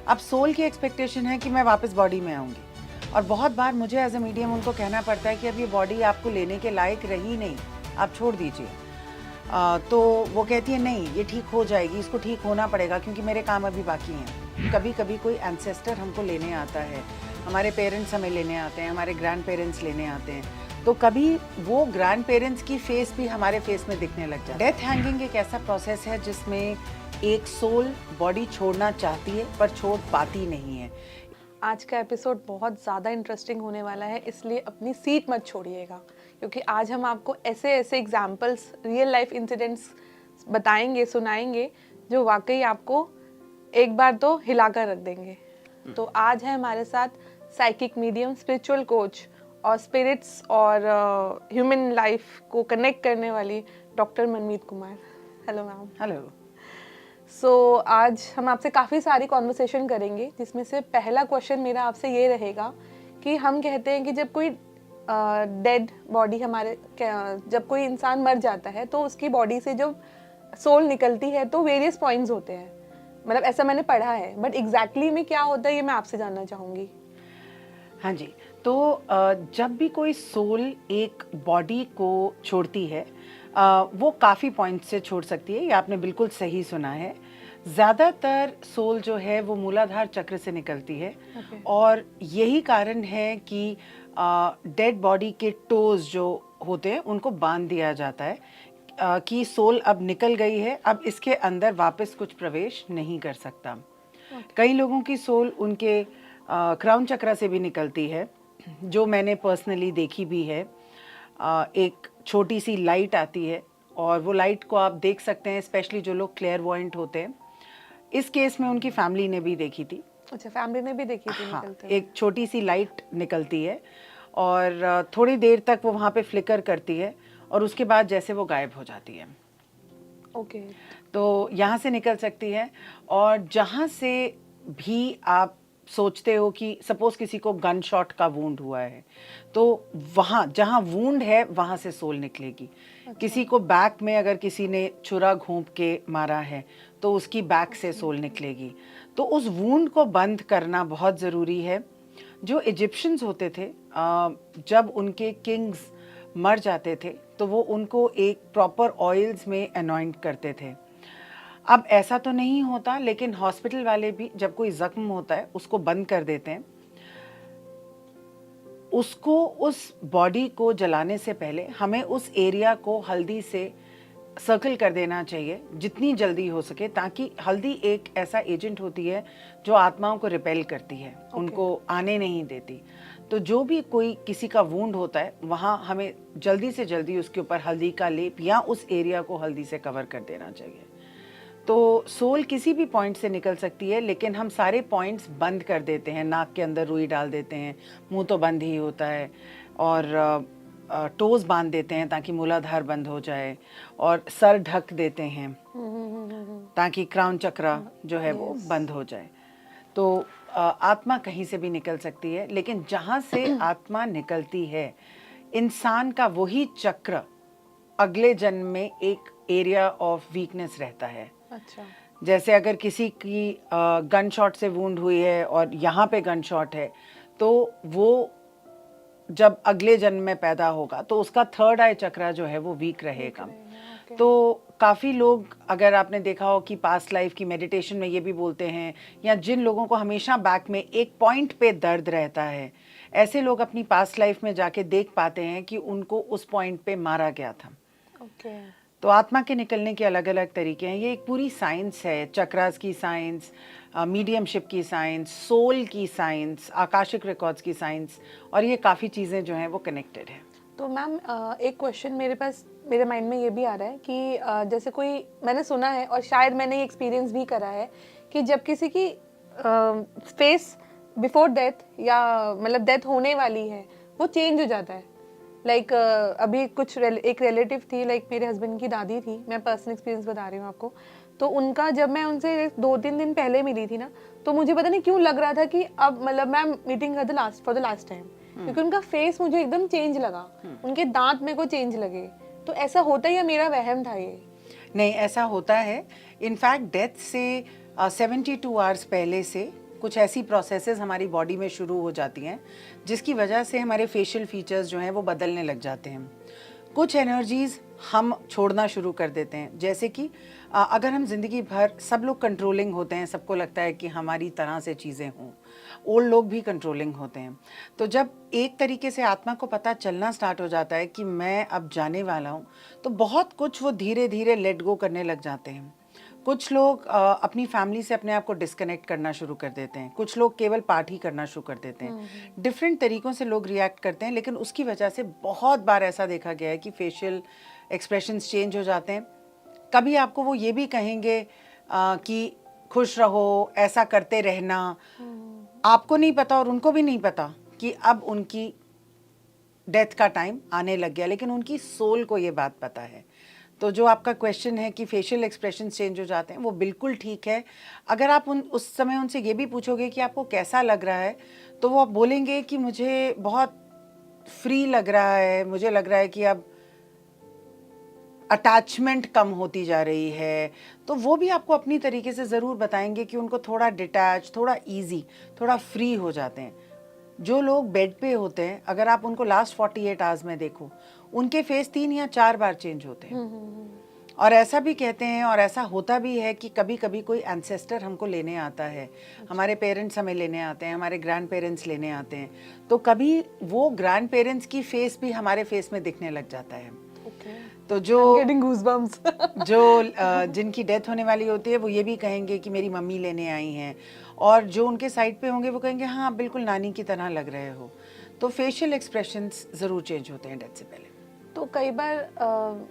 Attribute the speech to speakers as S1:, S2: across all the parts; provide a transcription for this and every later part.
S1: अब सोल की एक्सपेक्टेशन है कि मैं वापस बॉडी में आऊँगी, और बहुत बार मुझे एज ए मीडियम उनको कहना पड़ता है कि अब ये बॉडी आपको लेने के लायक रही नहीं, आप छोड़ दीजिए। तो वो कहती है नहीं, ये ठीक हो जाएगी, इसको ठीक होना पड़ेगा क्योंकि मेरे काम अभी बाकी हैं। कभी कभी कोई एंसेस्टर हमको लेने आता है, हमारे पेरेंट्स हमें लेने आते हैं, हमारे ग्रैंड पेरेंट्स लेने आते हैं, तो कभी वो ग्रैंड पेरेंट्स की फेस भी हमारे फेस में दिखने लग जाती है। डेथ हैंगिंग एक ऐसा प्रोसेस है जिसमें एक सोल बॉडी छोड़ना चाहती है पर छोड़ पाती नहीं है।
S2: आज का एपिसोड बहुत ज़्यादा इंटरेस्टिंग होने वाला है, इसलिए अपनी सीट मत छोड़िएगा, क्योंकि आज हम आपको ऐसे ऐसे एग्जाम्पल्स, रियल लाइफ इंसिडेंट्स बताएंगे, सुनाएंगे, जो वाकई आपको एक बार तो हिलाकर रख देंगे। तो आज है हमारे साथ साइकिक मीडियम, स्पिरिचुअल कोच और स्पिरिट्स और ह्यूमन लाइफ को कनेक्ट करने वाली doctor Manmeet Kumar. Hello ma'am.
S1: Hello.
S2: So आज हम आपसे काफ़ी सारी कॉन्वर्सेशन करेंगे, जिसमें से पहला क्वेश्चन मेरा आपसे ये रहेगा कि हम कहते हैं कि जब कोई डेड बॉडी जब कोई इंसान मर जाता है तो उसकी बॉडी से जब सोल निकलती है तो वेरियस पॉइंट्स होते हैं, मतलब ऐसा मैंने पढ़ा है, बट एग्जैक्टली में क्या होता है ये मैं आपसे जानना चाहूँगी।
S1: हाँ जी, तो जब भी कोई सोल एक बॉडी को छोड़ती है, वो काफ़ी पॉइंट से छोड़ सकती है, ये आपने बिल्कुल सही सुना है। ज़्यादातर सोल जो है वो मूलाधार चक्र से निकलती है। और यही कारण है कि डेड बॉडी के टोज जो होते हैं उनको बांध दिया जाता है कि सोल अब निकल गई है, अब इसके अंदर वापस कुछ प्रवेश नहीं कर सकता। कई लोगों की सोल उनके क्राउन चक्रा से भी निकलती है, जो मैंने पर्सनली देखी भी है। एक छोटी सी लाइट आती है और वो लाइट को आप देख सकते हैं, स्पेशली जो लोग क्लेयरवॉयंट होते हैं। इस केस में उनकी फैमिली ने भी देखी थी।
S2: अच्छा, फैमिली ने भी देखी थी।
S1: हाँ,
S2: निकलते
S1: एक छोटी सी लाइट निकलती है और थोड़ी देर तक वो वहाँ पे फ्लिकर करती है और उसके बाद जैसे वो गायब हो जाती है।
S2: ओके।
S1: तो यहाँ से निकल सकती है। और जहाँ से भी आप सोचते हो कि सपोज किसी को गन शॉट का वूंड हुआ है, तो वहाँ जहाँ वूंड है वहाँ से सोल निकलेगी। किसी को बैक में अगर किसी ने छुरा घोंप के मारा है तो उसकी बैक से सोल निकलेगी। तो उस वूंड को बंद करना बहुत ज़रूरी है। जो इजिप्शियंस होते थे, जब उनके किंग्स मर जाते थे तो वो उनको एक प्रॉपर ऑयल्स में अनॉइंट करते थे। अब ऐसा तो नहीं होता, लेकिन हॉस्पिटल वाले भी जब कोई जख्म होता है उसको बंद कर देते हैं। उसको, उस बॉडी को जलाने से पहले हमें उस एरिया को हल्दी से सर्कल कर देना चाहिए जितनी जल्दी हो सके, ताकि हल्दी एक ऐसा एजेंट होती है जो आत्माओं को रिपेल करती है, उनको आने नहीं देती। तो जो भी कोई किसी का वूंड होता है वहाँ हमें जल्दी से जल्दी उसके ऊपर हल्दी का लेप या उस एरिया को हल्दी से कवर कर देना चाहिए। तो सोल किसी भी पॉइंट से निकल सकती है, लेकिन हम सारे पॉइंट्स बंद कर देते हैं। नाक के अंदर रुई डाल देते हैं, मुंह तो बंद ही होता है, और टोज बांध देते हैं ताकि मूलाधार बंद हो जाए, और सर ढक देते हैं ताकि क्राउन चक्रा जो है वो बंद हो जाए। तो आत्मा कहीं से भी निकल सकती है, लेकिन जहाँ से आत्मा निकलती है, इंसान का वही चक्र अगले जन्म में एक एरिया ऑफ वीकनेस रहता है।
S2: अच्छा।
S1: जैसे अगर किसी की गन शॉट से वूंड हुई है और यहाँ पे गन शॉट है, तो वो जब अगले जन्म में पैदा होगा तो उसका थर्ड आई चक्रा जो है वो वीक रहेगा। तो काफ़ी लोग, अगर आपने देखा हो कि पास्ट लाइफ की मेडिटेशन में ये भी बोलते हैं, या जिन लोगों को हमेशा बैक में एक पॉइंट पे दर्द रहता है, ऐसे लोग अपनी पास्ट लाइफ में जाके देख पाते हैं कि उनको उस पॉइंट पे मारा गया था। तो आत्मा के निकलने के अलग अलग तरीके हैं। ये एक पूरी साइंस है, चक्रास की साइंस, मीडियमशिप की साइंस, सोल की साइंस, आकाशिक रिकॉर्ड्स की साइंस, और ये काफ़ी चीज़ें जो हैं वो कनेक्टेड है।
S2: तो मैम एक क्वेश्चन मेरे माइंड में ये भी आ रहा है कि जैसे कोई, मैंने सुना है और शायद मैंने ये एक्सपीरियंस भी करा है कि जब किसी की फेस बिफोर डेथ या मतलब डेथ होने वाली है वो चेंज हो जाता है। लाइक अभी एक रिलेटिव थी, लाइक मेरे हस्बैंड की दादी थी, मैं पर्सनल एक्सपीरियंस बता रही हूँ आपको। तो उनका, जब मैं उनसे 2-3 दिन पहले मिली थी ना, तो मुझे पता नहीं क्यों लग रहा था कि अब मतलब मैं meeting for the last time, क्योंकि उनका फेस मुझे एकदम चेंज लगा, उनके दांत मेरे को चेंज लगे। तो ऐसा होता है या मेरा वहम था ये?
S1: नहीं, ऐसा होता है। इनफैक्ट डेथ से 72 आवर्स पहले से कुछ ऐसी प्रोसेसेस हमारी बॉडी में शुरू हो जाती हैं जिसकी वजह से हमारे फेशियल फीचर्स जो हैं वो बदलने लग जाते हैं। कुछ एनर्जीज हम छोड़ना शुरू कर देते हैं, जैसे कि अगर हम जिंदगी भर, सब लोग कंट्रोलिंग होते हैं, सबको लगता है कि हमारी तरह से चीज़ें हों, ओल्ड लोग भी कंट्रोलिंग होते हैं। तो जब एक तरीके से आत्मा को पता चलना स्टार्ट हो जाता है कि मैं अब जाने वाला हूँ, तो बहुत कुछ वो धीरे धीरे लेट गो करने लग जाते हैं। कुछ लोग अपनी फैमिली से अपने आप को डिस्कनेक्ट करना शुरू कर देते हैं, कुछ लोग केवल पार्टी करना शुरू कर देते हैं। डिफरेंट तरीक़ों से लोग रिएक्ट करते हैं, लेकिन उसकी वजह से बहुत बार ऐसा देखा गया है कि फेशियल एक्सप्रेशंस चेंज हो जाते हैं। कभी आपको वो ये भी कहेंगे कि खुश रहो, ऐसा करते रहना। आपको नहीं पता और उनको भी नहीं पता कि अब उनकी डेथ का टाइम आने लग गया, लेकिन उनकी सोल को ये बात पता है। तो जो आपका क्वेश्चन है कि फेशियल एक्सप्रेशन चेंज हो जाते हैं, वो बिल्कुल ठीक है। अगर आप उस समय उनसे ये भी पूछोगे कि आपको कैसा लग रहा है, तो वो आप बोलेंगे कि मुझे बहुत फ्री लग रहा है, मुझे लग रहा है कि अब अटैचमेंट कम होती जा रही है। तो वो भी आपको अपनी तरीके से ज़रूर बताएंगे कि उनको थोड़ा डिटैच, थोड़ा ईजी, थोड़ा फ्री हो जाते हैं। जो लोग बेड पे होते हैं, अगर आप उनको लास्ट 48 आवर्स में देखो, उनके फेस 3 या 4 बार चेंज होते हैं। और ऐसा भी कहते हैं और ऐसा होता भी है कि कभी कभी कोई एंसेस्टर हमको लेने आता है, हमारे पेरेंट्स हमें लेने आते हैं, हमारे ग्रैंड पेरेंट्स लेने आते हैं, तो कभी वो ग्रैंड पेरेंट्स की फेस भी हमारे फेस में दिखने लग जाता है। तो जो जिनकी डेथ होने वाली होती है, वो ये भी कहेंगे कि मेरी मम्मी लेने आई हैं, और जो उनके साइड पे होंगे वो कहेंगे हाँ बिल्कुल नानी की तरह लग रहे हो। तो फेशियल एक्सप्रेशंस ज़रूर चेंज होते हैं डेथ से पहले।
S2: तो कई बार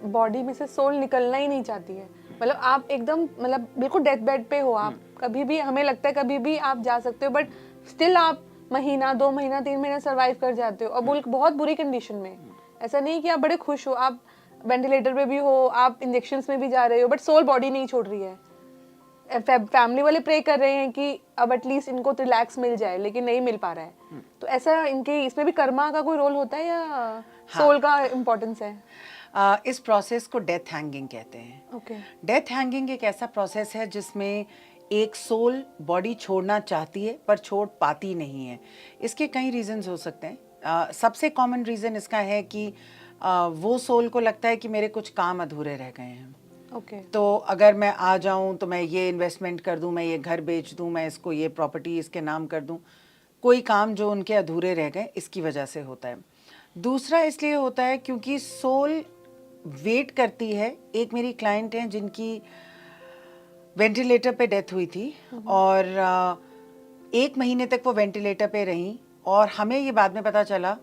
S2: बॉडी में से सोल निकलना ही नहीं चाहती है, मतलब आप एकदम, मतलब बिल्कुल डेथ बेड पे हो आप, कभी भी हमें लगता है कभी भी आप जा सकते हो, बट स्टिल आप महीना, 2 महीना, 3 महीना सर्वाइव कर जाते हो, और बहुत बुरी कंडीशन में। ऐसा नहीं कि आप बड़े खुश हो, आप वेंटिलेटर पे भी हो, आप इंजेक्शंस में भी जा रहे हो, बट सोल बॉडी नहीं छोड़ रही है। फैमिली वाले प्रे कर रहे हैं कि अब एटलीस्ट इनको रिलैक्स मिल जाए, लेकिन नहीं मिल पा रहा है। तो ऐसा इनके इसमें भी कर्मा का कोई रोल होता है या सोल का इम्पोर्टेंस है?
S1: इस प्रोसेस को डेथ हैंगिंग कहते हैं। डेथ हैंगिंग एक ऐसा प्रोसेस है जिसमें एक सोल बॉडी छोड़ना चाहती है पर छोड़ पाती नहीं है। इसके कई रीजंस हो सकते हैं। सबसे कॉमन रीज़न इसका है कि वो सोल को लगता है कि मेरे कुछ काम अधूरे रह गए हैं। तो अगर मैं आ जाऊं तो मैं ये इन्वेस्टमेंट कर दूं, मैं ये घर बेच दूं, मैं इसको ये प्रॉपर्टी इसके नाम कर दूं, कोई काम जो उनके अधूरे रह गए, इसकी वजह से होता है। दूसरा इसलिए होता है क्योंकि सोल वेट करती है। एक मेरी क्लाइंट हैं जिनकी वेंटिलेटर पे डेथ हुई थी, और 1 महीने तक वो वेंटिलेटर पे रही, और हमें ये बाद में पता चला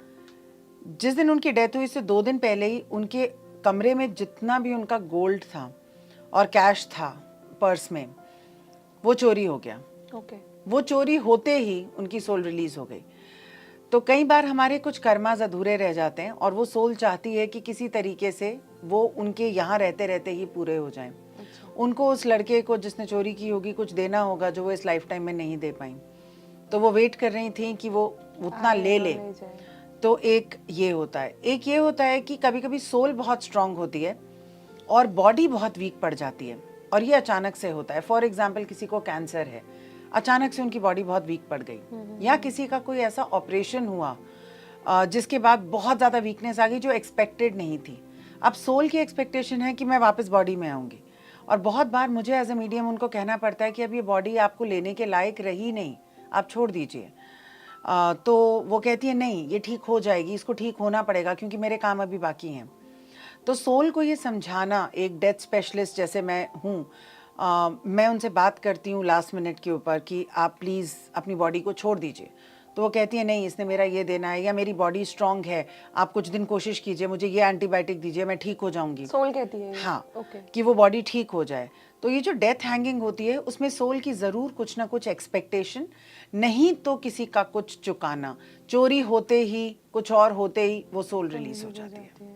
S1: जिस दिन उनकी डेथ हुई इससे 2 दिन पहले ही उनके कमरे में जितना भी उनका गोल्ड था और कैश था पर्स में, वो चोरी हो गया। वो चोरी होते ही उनकी सोल रिलीज हो गई। तो कई बार हमारे कुछ कर्मास अधूरे रह जाते हैं, और वो सोल चाहती है कि किसी तरीके से वो उनके यहाँ रहते रहते ही पूरे हो जाएं। उनको उस लड़के को जिसने चोरी की होगी कुछ देना होगा जो वो इस लाइफ टाइम में नहीं दे पाई, तो वो वेट कर रही थी कि वो उतना ले ले। तो एक ये होता है। एक ये होता है कि कभी कभी सोल बहुत स्ट्रांग होती है और बॉडी बहुत वीक पड़ जाती है, और ये अचानक से होता है। फॉर एग्जाम्पल, किसी को कैंसर है, अचानक से उनकी बॉडी बहुत वीक पड़ गई, या किसी का कोई ऐसा ऑपरेशन हुआ जिसके बाद बहुत ज़्यादा वीकनेस आ गई जो एक्सपेक्टेड नहीं थी। अब सोल की एक्सपेक्टेशन है कि मैं वापस बॉडी में आऊँगी, और बहुत बार मुझे एज ए मीडियम उनको कहना पड़ता है कि अब ये बॉडी आपको लेने के लायक रही नहीं, आप छोड़ दीजिए। तो वो कहती है नहीं, ये ठीक हो जाएगी, इसको ठीक होना पड़ेगा क्योंकि मेरे काम अभी बाकी हैं। तो सोल को ये समझाना, एक डेथ स्पेशलिस्ट जैसे मैं हूँ, मैं उनसे बात करती हूँ लास्ट मिनट के ऊपर कि आप प्लीज़ अपनी बॉडी को छोड़ दीजिए। तो वो कहती है नहीं, इसने मेरा ये देना है, या मेरी बॉडी स्ट्रांग है, आप कुछ दिन कोशिश कीजिए, मुझे ये एंटीबायोटिक दीजिए, मैं ठीक हो जाऊंगी।
S2: सोल कहती है
S1: हाँ, कि वो बॉडी ठीक हो जाए। तो ये जो डेथ हैंगिंग होती है उसमें सोल की ज़रूर कुछ ना कुछ एक्सपेक्टेशन, नहीं तो किसी का कुछ चुकाना, चोरी होते ही, कुछ और होते ही वो सोल रिलीज हो जाती है।